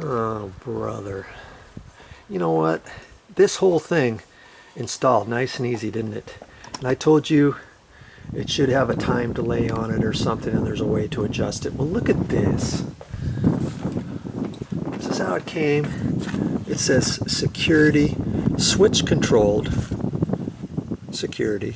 Oh, brother. You know what? This whole thing installed nice and easy, didn't it? And I told you it should have a time delay on it or something, and there's a way to adjust it. Well, look at this. This is how it came. It says security, switch controlled security.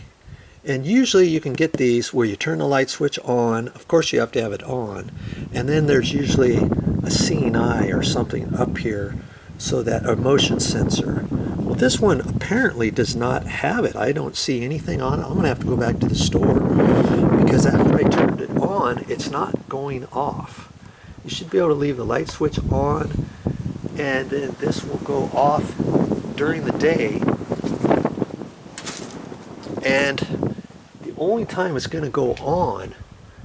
And usually you can get these where you turn the light switch on. Of course you have to have it on. And then there's usually a seeing eye or something up here, so that a motion sensor. Well, this one apparently does not have it. I don't see anything on it. I'm gonna have to go back to the store because after I turned it on, it's not going off. You should be able to leave the light switch on, and then this will go off during the day. And the only time it's going to go on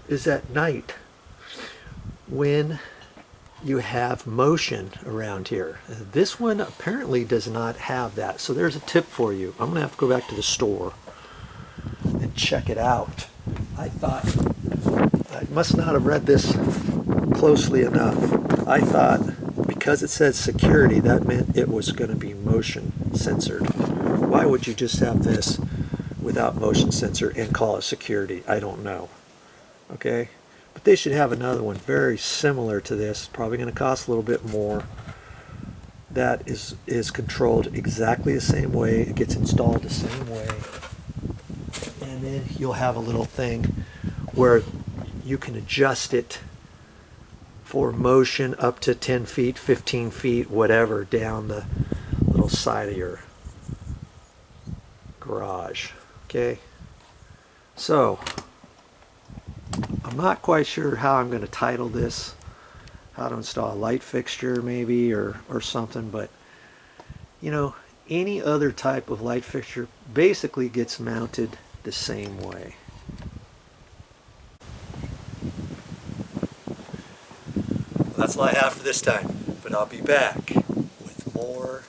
is at night when you have motion around here. This one apparently does not have that. So there's a tip for you. I'm going to have to go back to the store and check it out. I thought, I must not have read this closely enough. I thought because it said security, that meant it was going to be motion censored. Why would you just have this without motion sensor and call it security? I don't know. Okay, but they should have another one very similar to this, probably going to cost a little bit more, that is controlled exactly the same way. It gets installed the same way, and then you'll have a little thing where you can adjust it for motion up to 10 feet, 15 feet, whatever, down the little side of your garage. Okay, so I'm not quite sure how I'm going to title this, how to install a light fixture maybe, or something, but you know, any other type of light fixture basically gets mounted the same way. Well, that's all I have for this time, but I'll be back with more